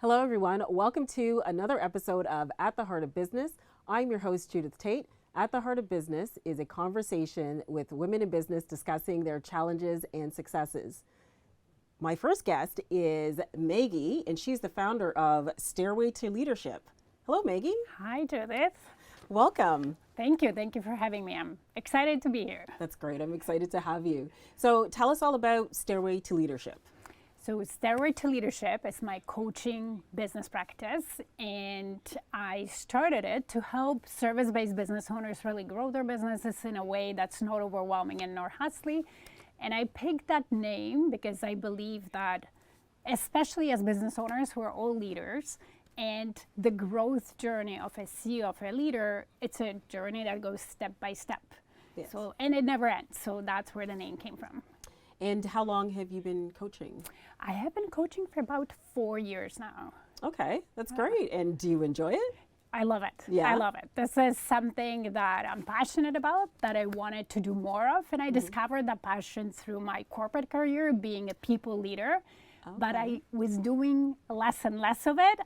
Hello, everyone. Welcome to another episode of At the Heart of Business. I'm your host, Judith Tate. At the Heart of Business is a conversation with women in business discussing their challenges and successes. My first guest is Maggie, and she's the founder of Stairway to Leadership. Hello, Maggie. Hi, Judith. Welcome. Thank you. Thank you for having me. I'm excited to be here. That's great. I'm excited to have you. So tell us all about Stairway to Leadership. So Stairway to Leadership is my coaching business practice, and I started it to help service-based business owners really grow their businesses in a way that's not overwhelming and nor costly. And I picked that name because I believe that, especially as business owners who are all leaders, and the growth journey of a CEO, of a leader, it's a journey that goes step by step. Yes. So, and it never ends. So that's where the name came from. And how long have you been coaching? I have been coaching for about 4 years now. Okay, that's great. And do you enjoy it? I love it. Yeah. I love it. This is something that I'm passionate about, that I wanted to do more of. And I discovered that passion through my corporate career, being a people leader. Okay. But I was doing less and less of it.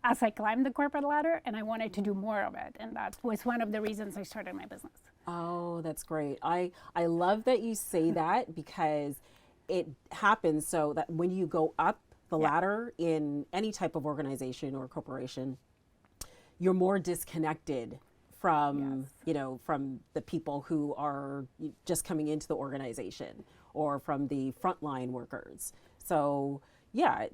As I climbed the corporate ladder, and I wanted to do more of it. And that was one of the reasons I started my business. Oh, that's great. I love that you say that, because it happens so that when you go up the ladder in any type of organization or corporation, you're more disconnected from, from the people who are just coming into the organization or from the frontline workers. So yeah,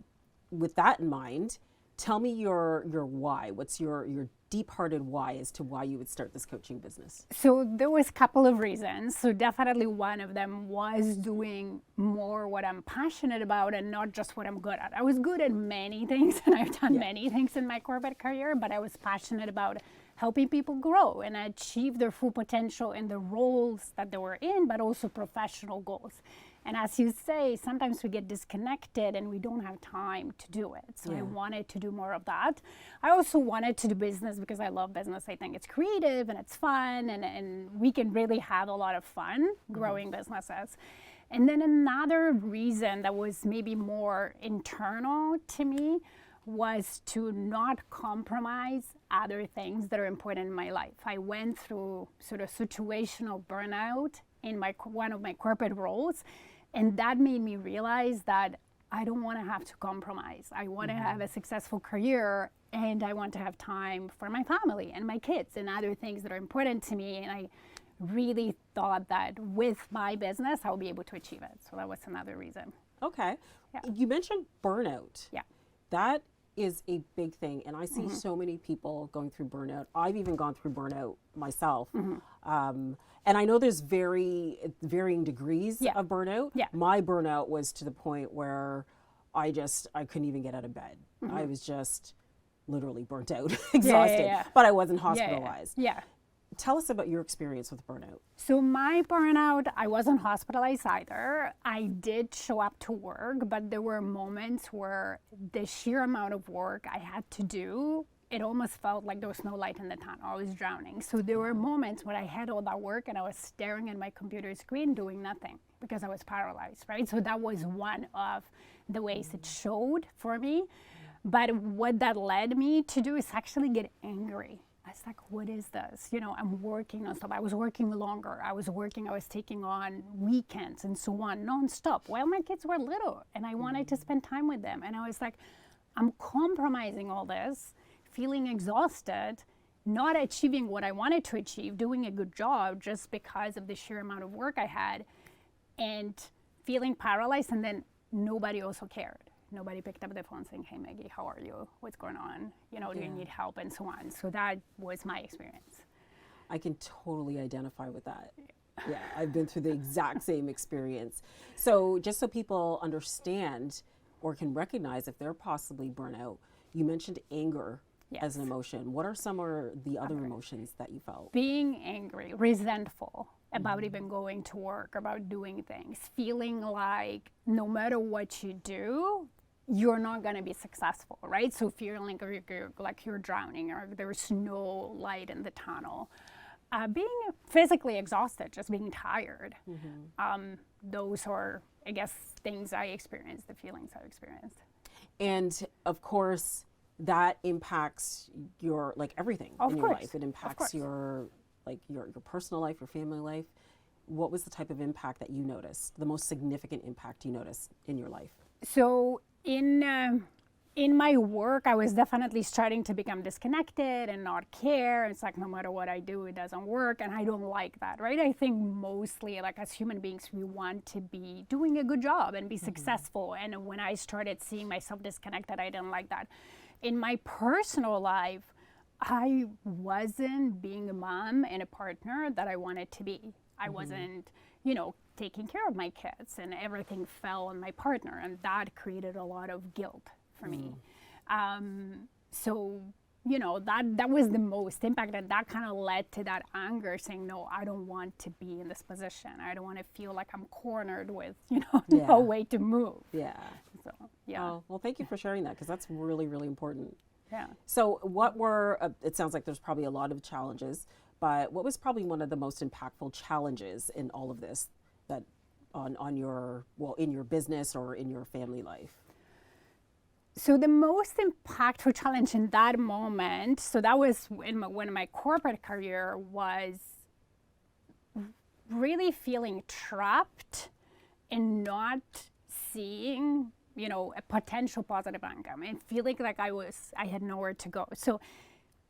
with that in mind, tell me your why. What's your deep-hearted why as to why you would start this coaching business? So there was a couple of reasons. So definitely one of them was doing more what I'm passionate about and not just what I'm good at. I was good at many things, and I've done many things in my corporate career, but I was passionate about helping people grow and achieve their full potential in the roles that they were in, but also professional goals. And as you say, sometimes we get disconnected and we don't have time to do it. So I wanted to do more of that. I also wanted to do business because I love business. I think it's creative and it's fun, and we can really have a lot of fun growing businesses. And then another reason that was maybe more internal to me was to not compromise other things that are important in my life. I went through sort of situational burnout in one of my corporate roles, and that made me realize that I don't want to have to compromise. I want to have a successful career, and I want to have time for my family and my kids and other things that are important to me. And I really thought that with my business, I'll be able to achieve it. So that was another reason. Okay. Yeah. You mentioned burnout. Yeah. That is a big thing, and I see so many people going through burnout. I've even gone through burnout myself. And I know there's varying degrees of burnout. Yeah. My burnout was to the point where I couldn't even get out of bed. I was just literally burnt out, exhausted, but I wasn't hospitalized. Yeah. Tell us about your experience with burnout. So my burnout, I wasn't hospitalized either. I did show up to work, but there were moments where the sheer amount of work I had to do, it almost felt like there was no light in the tunnel. I was drowning. So there were moments when I had all that work and I was staring at my computer screen doing nothing because I was paralyzed, right? So that was one of the ways it showed for me. But what that led me to do is actually get angry. I was like, what is this? I'm working nonstop. I was working longer. I was taking on weekends and so on, nonstop, while my kids were little, and I wanted to spend time with them. And I was like, I'm compromising all this, feeling exhausted, not achieving what I wanted to achieve, doing a good job just because of the sheer amount of work I had, and feeling paralyzed, and then nobody also cared. Nobody picked up the phone saying, hey, Maggie, how are you? What's going on? Do you need help? And so on. So that was my experience. I can totally identify with that. Yeah, I've been through the exact same experience. So just so people understand or can recognize if they're possibly burnout, you mentioned anger as an emotion. What are some of the other emotions that you felt? Being angry, resentful about even going to work, about doing things, feeling like no matter what you do, you're not going to be successful, right? So feeling like you're drowning or there's no light in the tunnel. Being physically exhausted, just being tired. Those are, I guess, things I experienced, the feelings I experienced. And of course, that impacts your like everything in your life. It impacts your like your personal life, your family life. What was the type of impact that you noticed? The most significant impact you noticed in your life? So in my work, I was definitely starting to become disconnected and not care. It's like no matter what I do, it doesn't work, and I don't like that, right? I think mostly, like as human beings, we want to be doing a good job and be successful. And when I started seeing myself disconnected, I didn't like that. In my personal life, I wasn't being a mom and a partner that I wanted to be. I wasn't, taking care of my kids, and everything fell on my partner, and that created a lot of guilt for me. So, that was the most impact, and that kind of led to that anger, saying, no, I don't want to be in this position. I don't want to feel like I'm cornered with, no way to move. Yeah. So, yeah. Oh, well, thank you for sharing that, because that's really, really important. Yeah. So what were, it sounds like there's probably a lot of challenges, but what was probably one of the most impactful challenges in all of this that on your, in your business or in your family life? So the most impactful challenge in that moment, so that was when my corporate career, was really feeling trapped and not seeing, a potential positive outcome, and feeling like I had nowhere to go. So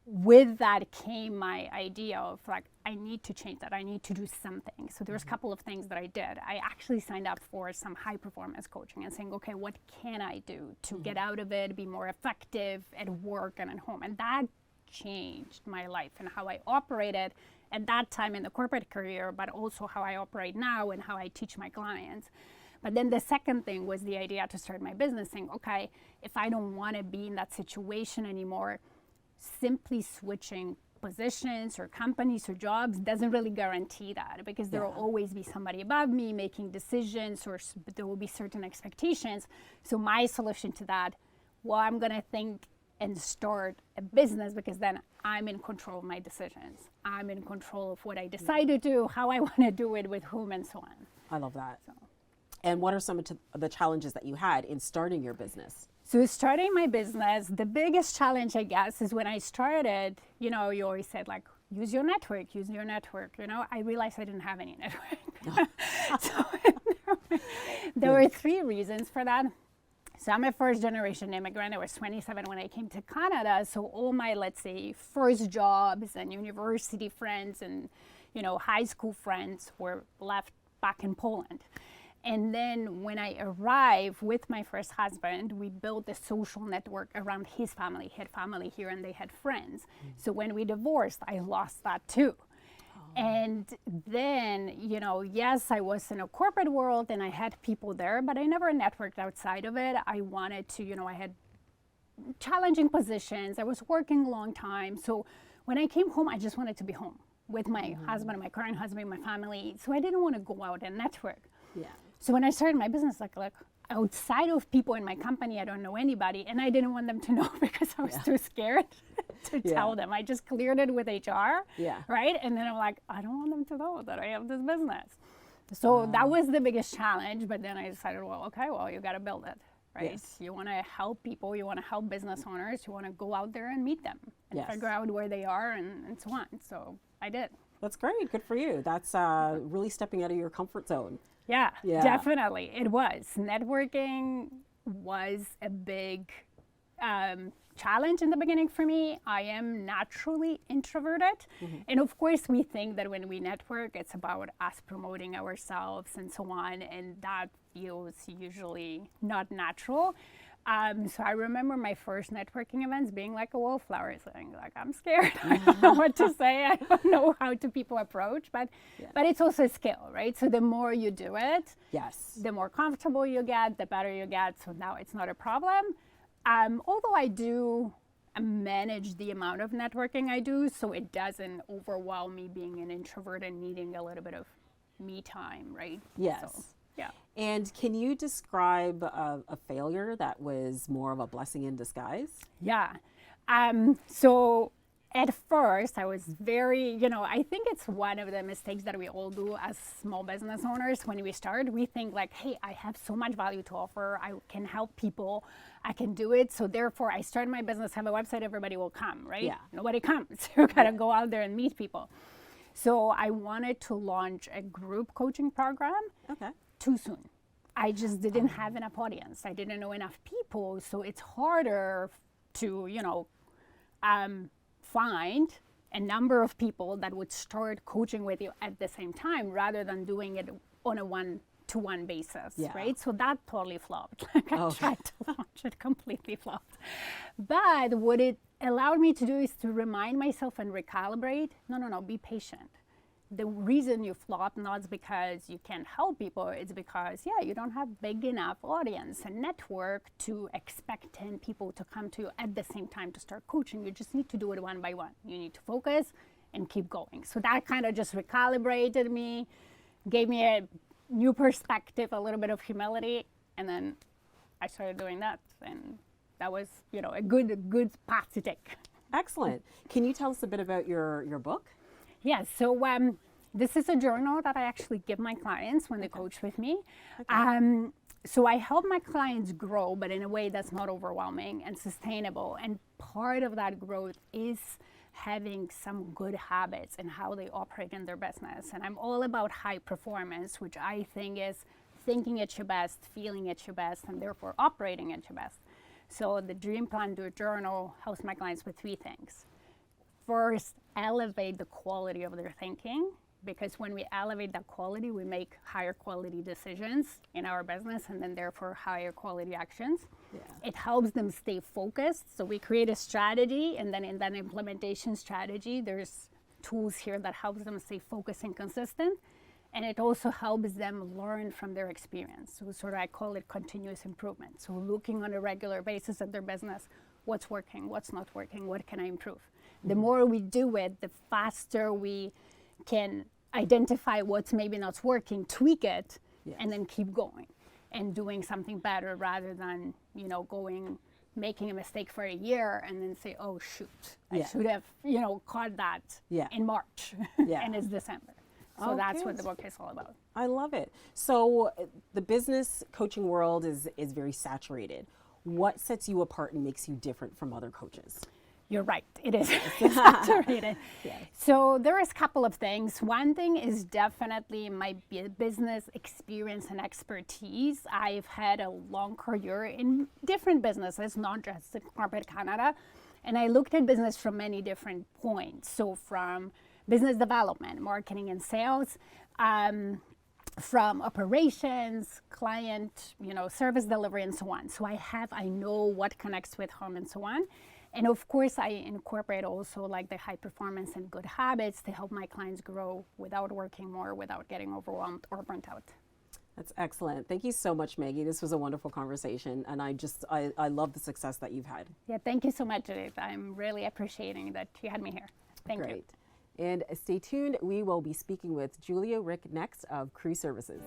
with that came my idea of like, I need to change that. I need to do something. So there's a couple of things that I did. I actually signed up for some high performance coaching and saying, okay, what can I do to get out of it, be more effective at work and at home? And that changed my life and how I operated at that time in the corporate career, but also how I operate now and how I teach my clients. But then the second thing was the idea to start my business, saying, okay, if I don't want to be in that situation anymore, simply switching positions or companies or jobs doesn't really guarantee that, because there will always be somebody above me making decisions, or there will be certain expectations. So my solution to that, well, I'm going to think and start a business, because then I'm in control of my decisions. I'm in control of what I decide to do, how I want to do it, with whom, and so on. I love that. And what are some of the challenges that you had in starting your business? So starting my business, the biggest challenge, I guess, is when I started, you always said like, use your network. I realized I didn't have any network. So there were 3 reasons for that. So I'm a first generation immigrant. I was 27 when I came to Canada. So all my, let's say, first jobs and university friends and, high school friends were left back in Poland. And then when I arrived with my first husband, we built a social network around his family. He had family here and they had friends. So when we divorced, I lost that too. And then, yes, I was in a corporate world and I had people there, but I never networked outside of it. I wanted to, I had challenging positions. I was working a long time. So when I came home, I just wanted to be home with my husband, my current husband, my family. So I didn't want to go out and network. Yeah. So when I started my business, like outside of people in my company, I don't know anybody, and I didn't want them to know because I was too scared to tell them. I just cleared it with HR, right? And then I'm like, I don't want them to know that I have this business. So that was the biggest challenge. But then I decided, you got to build it, right? Yes. You want to help people, you want to help business owners, you want to go out there and meet them and figure out where they are and so on. So I did. That's great. Good for you. That's really stepping out of your comfort zone. Yeah, definitely. It was. Networking was a big challenge in the beginning for me. I am naturally introverted. And of course, we think that when we network, it's about us promoting ourselves and so on. And that feels usually not natural. So I remember my first networking events being like a wallflower, saying like, I'm scared. I don't know what to say. I don't know how to people approach, but it's also a skill, right? So the more you do it, the more comfortable you get, the better you get. So now it's not a problem. Although I do manage the amount of networking I do, so it doesn't overwhelm me being an introvert and needing a little bit of me time, right? Yes. So, yeah. And can you describe a failure that was more of a blessing in disguise? Yeah. So at first, I was very, I think it's one of the mistakes that we all do as small business owners. When we start, we think like, hey, I have so much value to offer. I can help people. I can do it. So therefore, I start my business, have a website, everybody will come, right? Yeah. Nobody comes. You gotta go out there and meet people. So I wanted to launch a group coaching program too soon. I just didn't have enough audience. I didn't know enough people. So it's harder to, find a number of people that would start coaching with you at the same time rather than doing it on a one-to-one basis, right? So that totally flopped. Like I tried to launch it, completely flopped. But what it allowed me to do is to remind myself and recalibrate. No, be patient. The reason you flop not is because you can't help people, it's because, you don't have big enough audience and network to expect 10 people to come to you at the same time to start coaching. You just need to do it one by one. You need to focus and keep going. So that kind of just recalibrated me, gave me a new perspective, a little bit of humility, and then I started doing that. And that was, a good path to take. Excellent. Can you tell us a bit about your book? Yeah, so this is a journal that I actually give my clients when they coach with me. So I help my clients grow, but in a way that's not overwhelming and sustainable. And part of that growth is having some good habits in how they operate in their business. And I'm all about high performance, which I think is thinking at your best, feeling at your best, and therefore operating at your best. So the Dream Plan Do It Journal helps my clients with 3 things. First, elevate the quality of their thinking, because when we elevate that quality, we make higher quality decisions in our business and then therefore higher quality actions. It helps them stay focused. So we create a strategy, and then in that implementation strategy, there's tools here that helps them stay focused and consistent. And it also helps them learn from their experience. So sort of I call it continuous improvement. So looking on a regular basis at their business, what's working, what's not working, what can I improve? The more we do it, the faster we can identify what's maybe not working, tweak it, and then keep going and doing something better rather than, making a mistake for a year and then say, oh, shoot, I should have, caught that in March and it's December. So that's what the book is all about. I love it. So the business coaching world is very saturated. What sets you apart and makes you different from other coaches? You're right, it is saturated. So there is a couple of things. One thing is definitely my business experience and expertise. I've had a long career in different businesses, not just in corporate Canada. And I looked at business from many different points. So from business development, marketing and sales, from operations, client, service delivery and so on. So I know what connects with home and so on. And of course, I incorporate also like the high performance and good habits to help my clients grow without working more, without getting overwhelmed or burnt out. That's excellent. Thank you so much, Maggie. This was a wonderful conversation, and I love the success that you've had. Yeah, thank you so much, Judith. I'm really appreciating that you had me here. Thank you. And stay tuned. We will be speaking with Julia Rick next of Crew Services.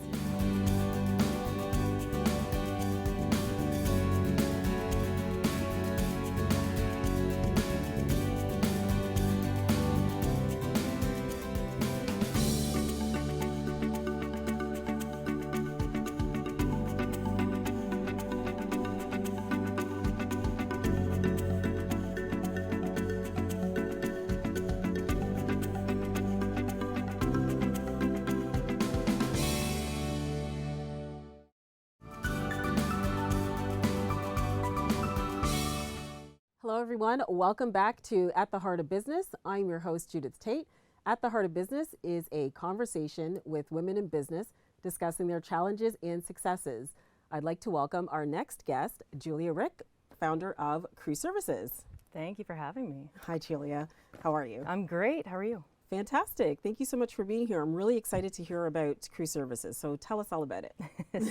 Hello, everyone. Welcome back to At the Heart of Business. I'm your host, Judith Tate. At the Heart of Business is a conversation with women in business discussing their challenges and successes. I'd like to welcome our next guest, Julia Rick, founder of Crew Services. Thank you for having me. Hi, Julia. How are you? I'm great. How are you? Fantastic. Thank you so much for being here. I'm really excited to hear about Crew Services. So tell us all about it.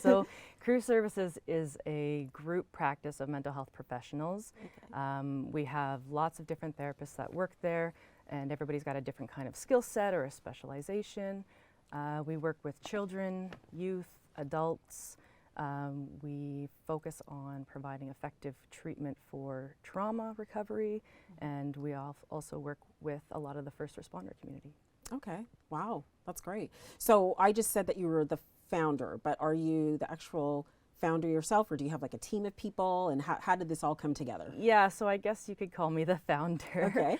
So Crew Services is a group practice of mental health professionals. We have lots of different therapists that work there, and everybody's got a different kind of skill set or a specialization. We work with children, youth, adults, We focus on providing effective treatment for trauma recovery, and we also work with a lot of the first responder community. Okay. Wow. That's great. So I just said that you were the founder, but are you the actual founder yourself, or do you have like a team of people, and how did this all come together? Yeah, so I guess you could call me the founder. Okay.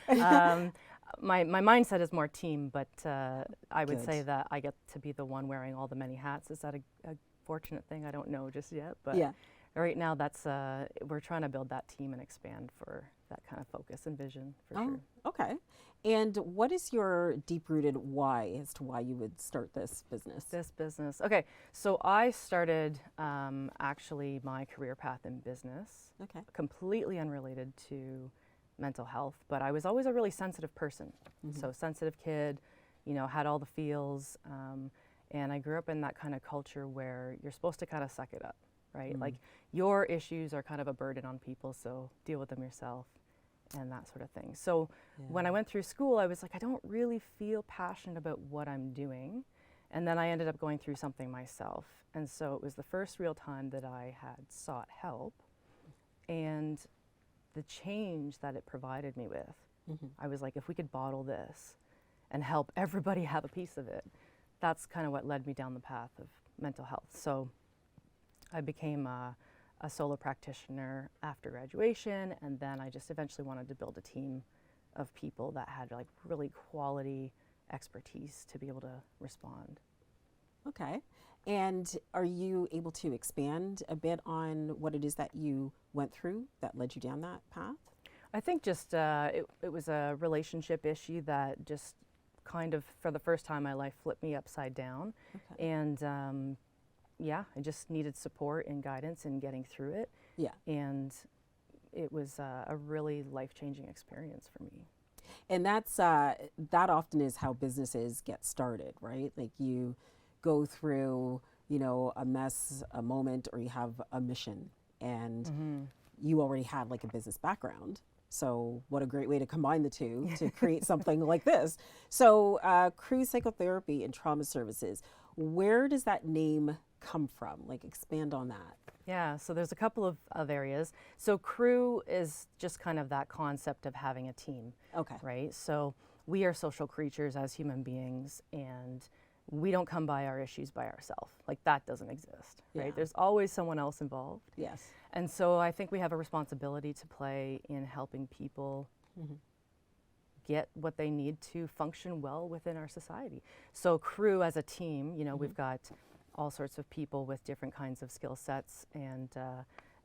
My mindset is more team, but I would Good. say that I get to be the one wearing all the many hats. Is that a fortunate thing? I don't know just yet, but Yeah. right now that's we're trying to build that team and expand for that kind of focus and vision for sure. Okay. And what is your deep-rooted why as to why you would start this business? This business. Okay, so I started actually my career path in business, Okay. completely unrelated to mental health, but I was always a really sensitive person. So sensitive kid, you know, had all the feels, and I grew up in that kind of culture where you're supposed to kind of suck it up, right? Like your issues are kind of a burden on people, so deal with them yourself and that sort of thing. So when I went through school, I was like, I don't really feel passionate about what I'm doing. And then I ended up going through something myself. And so it was the first real time that I had sought help. And the change that it provided me with, I was like, if we could bottle this and help everybody have a piece of it, that's kind of what led me down the path of mental health. So I became a solo practitioner after graduation, and then I just eventually wanted to build a team of people that had like really quality expertise to be able to respond. Okay. And are you able to expand a bit on what it is that you went through that led you down that path? I think just it was a relationship issue that just kind of, for the first time in my life, flipped me upside down. Okay. And yeah, I just needed support and guidance in getting through it. Yeah. And it was a really life-changing experience for me. And that's that often is how businesses get started, right? Like you go through, you know, a mess, a moment, or you have a mission, and you already had like a business background. So what a great way to combine the two to create something like this. So Crew Psychotherapy and Trauma Services, where does that name come from? Like expand on that. Yeah, so there's a couple of areas. So crew is just kind of that concept of having a team, Okay. right? So we are social creatures as human beings, and we don't come by our issues by ourselves. Like that doesn't exist, right? Yeah. There's always someone else involved. Yes. And so I think we have a responsibility to play in helping people get what they need to function well within our society. So crew as a team, you know, we've got all sorts of people with different kinds of skill sets, and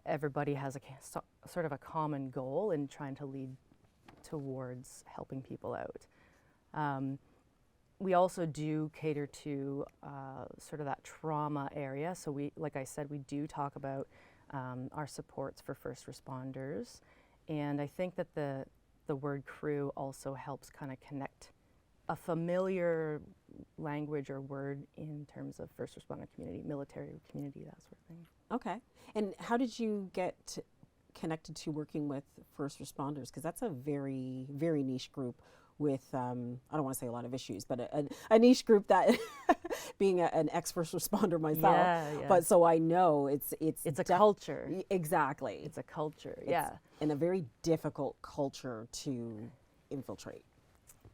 everybody has sort of a common goal in trying to lead towards helping people out. We also do cater to sort of that trauma area. So we, like I said, we do talk about our supports for first responders. And I think that the word crew also helps kind of connect a familiar language or word in terms of first responder community, military community, that sort of thing. Okay. And how did you get connected to working with first responders? Because that's a very, very niche group with, I don't want to say a lot of issues, but a niche group that, being an ex-first responder myself, Yeah. but so I know it's a culture. Exactly. It's a culture, It's and a very difficult culture to infiltrate.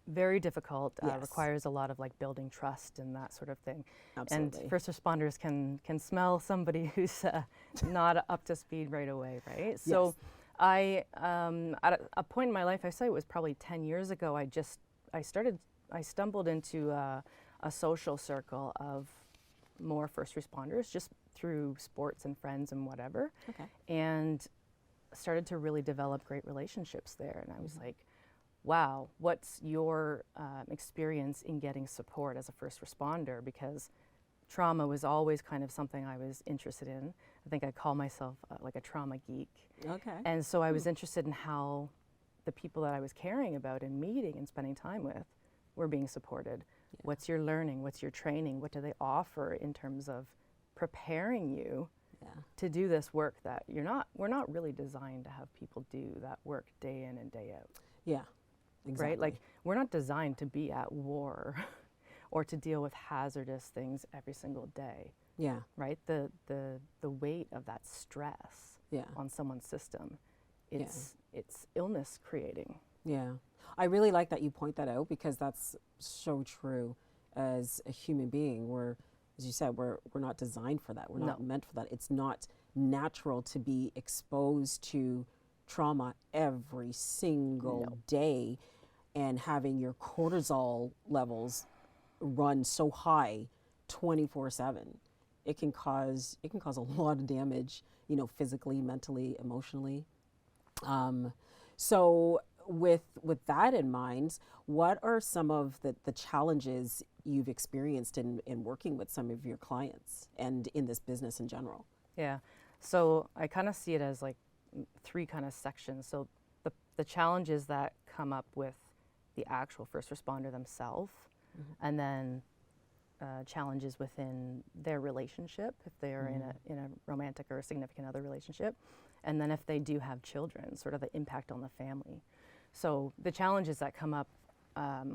Very difficult, Yes. requires a lot of like building trust and that sort of thing. Absolutely. And first responders can smell somebody who's not up to speed right away, right? So Yes. I, at a point in my life, I say it was probably 10 years ago, I stumbled into a social circle of more first responders just through sports and friends and whatever. Okay. And started to really develop great relationships there. And I was like, wow, what's your experience in getting support as a first responder? Because trauma was always kind of something I was interested in. I think I call myself like a trauma geek. Okay. And so I was interested in how the people that I was caring about and meeting and spending time with were being supported. Yeah. What's your learning? What's your training? What do they offer in terms of preparing you to do this work that we're not really designed to have people do that work day in and day out. Yeah. Exactly. Right? Like we're not designed to be at war or to deal with hazardous things every single day. Yeah. right? The weight of that stress Yeah. on someone's system, it's illness creating. Yeah. I really like that you point that out because that's so true. As a human being, we're, as you said, we're not designed for that. We're not No. meant for that. It's not natural to be exposed to trauma every single No. day and having your cortisol levels run so high 24/7. It can cause a lot of damage, physically, mentally, emotionally. So with that in mind, what are some of the challenges you've experienced in working with some of your clients and in this business in general? Yeah. So I kind of see it as like three kind of sections. So the challenges that come up with the actual first responder themselves, and then challenges within their relationship if they are in a romantic or a significant other relationship, and then if they do have children, sort of the impact on the family. So the challenges that come up,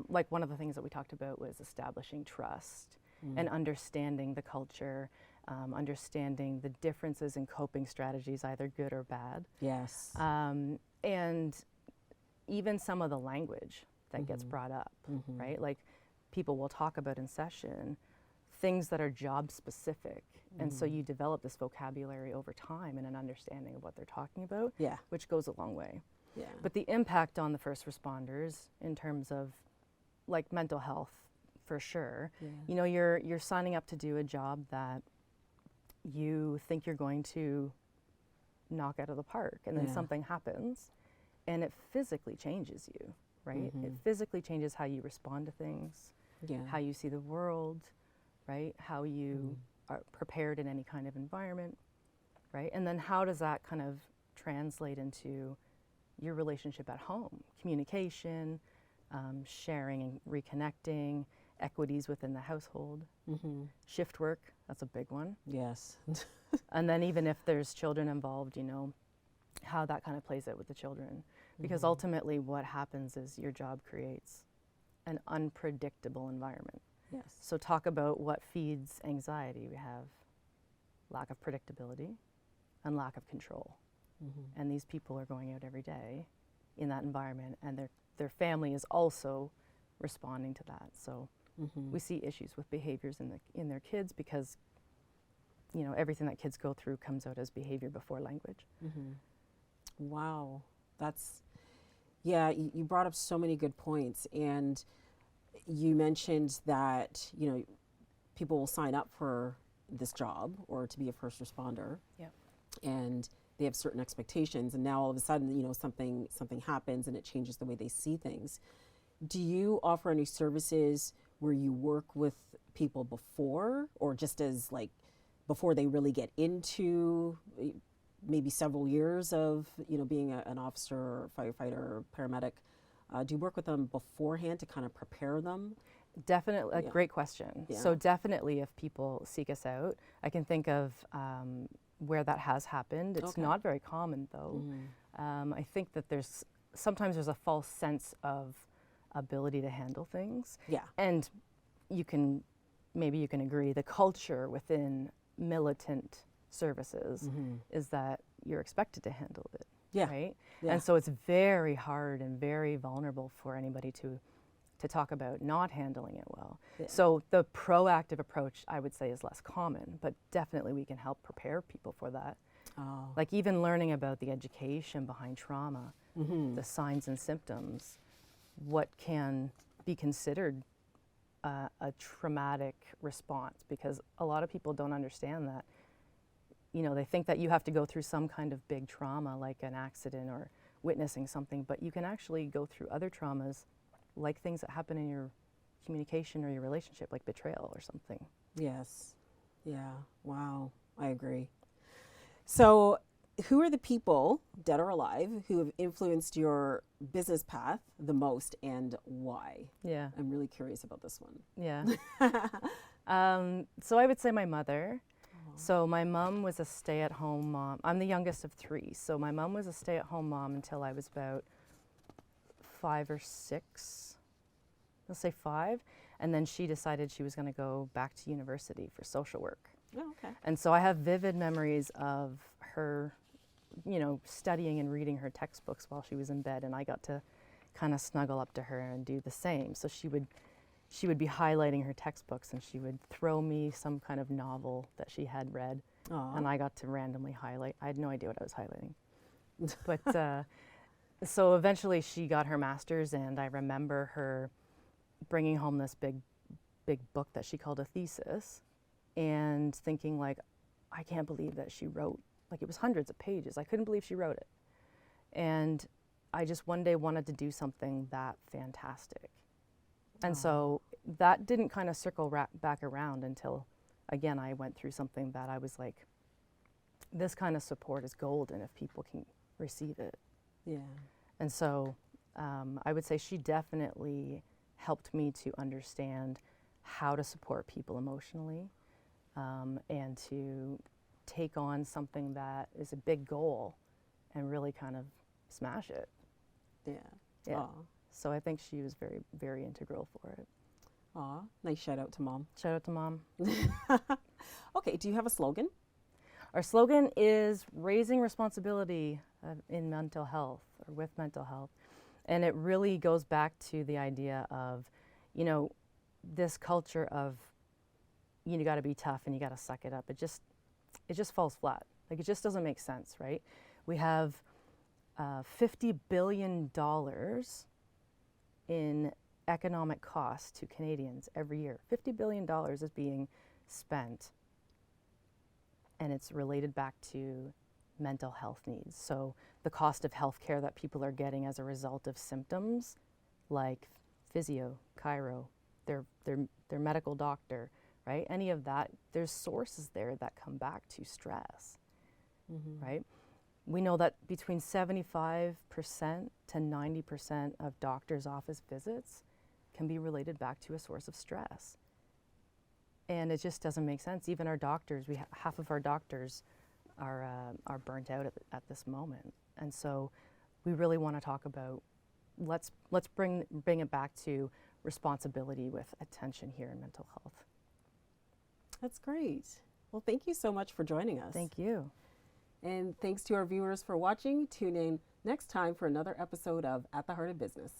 like one of the things that we talked about was establishing trust and understanding the culture, understanding the differences in coping strategies, either good or bad. Yes. And even some of the language that gets brought up, right? Like people will talk about in session things that are job specific. And so you develop this vocabulary over time and an understanding of what they're talking about, Yeah. which goes a long way. Yeah. But the impact on the first responders in terms of like mental health, for sure. Yeah. You're signing up to do a job that you think you're going to knock out of the park, and then Yeah. something happens and it physically changes you, right? It physically changes how you respond to things, Yeah. how you see the world, right? How you are prepared in any kind of environment, right? And then how does that kind of translate into your relationship at home? Communication, sharing and reconnecting, equities within the household, shift work, that's a big one. Yes. And then even if there's children involved, how that kind of plays out with the children. Because ultimately what happens is your job creates an unpredictable environment. Yes. So talk about what feeds anxiety. We have lack of predictability and lack of control. And these people are going out every day in that environment, and their family is also responding to that. So we see issues with behaviors in their kids because everything that kids go through comes out as behavior before language. Wow. Yeah, you brought up so many good points, and you mentioned that, people will sign up for this job or to be a first responder. Yep. And they have certain expectations, and now all of a sudden, something happens and it changes the way they see things. Do you offer any services where you work with people before, or just as like before they really get into maybe several years of being an officer or firefighter or paramedic? Do you work with them beforehand to kind of prepare them? Definitely, a great question. Yeah. So definitely if people seek us out, I can think of where that has happened. It's Okay. not very common though. I think that sometimes there's a false sense of ability to handle things. Yeah. And maybe you can agree, the culture within militant services is that you're expected to handle it. Yeah. Right? Yeah. And so it's very hard and very vulnerable for anybody to talk about not handling it well. Yeah. So the proactive approach, I would say, is less common, but definitely we can help prepare people for that. Oh. Like even learning about the education behind trauma, the signs and symptoms, what can be considered a traumatic response, because a lot of people don't understand that. They think that you have to go through some kind of big trauma like an accident or witnessing something, but you can actually go through other traumas like things that happen in your communication or your relationship, like betrayal or something. Yes. Yeah. Wow. I agree. So, who are the people, dead or alive, who have influenced your business path the most, and why? Yeah. I'm really curious about this one. Yeah. So I would say my mother. So my mom was a stay-at-home mom. I'm the youngest of three. So my mom was a stay-at-home mom until I was about 5 or 6. Let's say 5. And then she decided she was going to go back to university for social work. Oh, okay. And so I have vivid memories of her, you know, studying and reading her textbooks while she was in bed, and I got to kind of snuggle up to her and do the same. So she would be highlighting her textbooks, and she would throw me some kind of novel that she had read, Aw. and I got to randomly highlight. I had no idea what I was highlighting. But so eventually she got her master's, and I remember her bringing home this big book that she called a thesis, and thinking like, I can't believe that she wrote, like it was hundreds of pages. I couldn't believe she wrote it. And I just one day wanted to do something that fantastic. And so that didn't kind of circle back around until, again, I went through something that I was like, this kind of support is golden if people can receive it. Yeah. And so I would say she definitely helped me to understand how to support people emotionally, and to take on something that is a big goal and really kind of smash it. Yeah. Yeah. Aw. So I think she was very, very integral for it. Aw. Nice shout out to Mom. Shout out to Mom. Okay. Do you have a slogan? Our slogan is raising responsibility in mental health, or with mental health. And it really goes back to the idea of, you know, this culture of, you got to be tough and you got to suck it up. It just falls flat. Like, it just doesn't make sense, right? We have $50 billion in economic costs to Canadians every year. $50 billion is being spent, and it's related back to mental health needs. So the cost of health care that people are getting as a result of symptoms like physio, chiro, their medical doctor, right? Any of that, there's sources there that come back to stress, right? We know that between 75% to 90% of doctors' office visits can be related back to a source of stress. And it just doesn't make sense. Even our doctors, half of our doctors are burnt out at this moment. And so we really want to talk about, let's bring it back to responsibility with attention here in mental health. That's great. Well, thank you so much for joining us. Thank you. And thanks to our viewers for watching. Tune in next time for another episode of At the Heart of Business.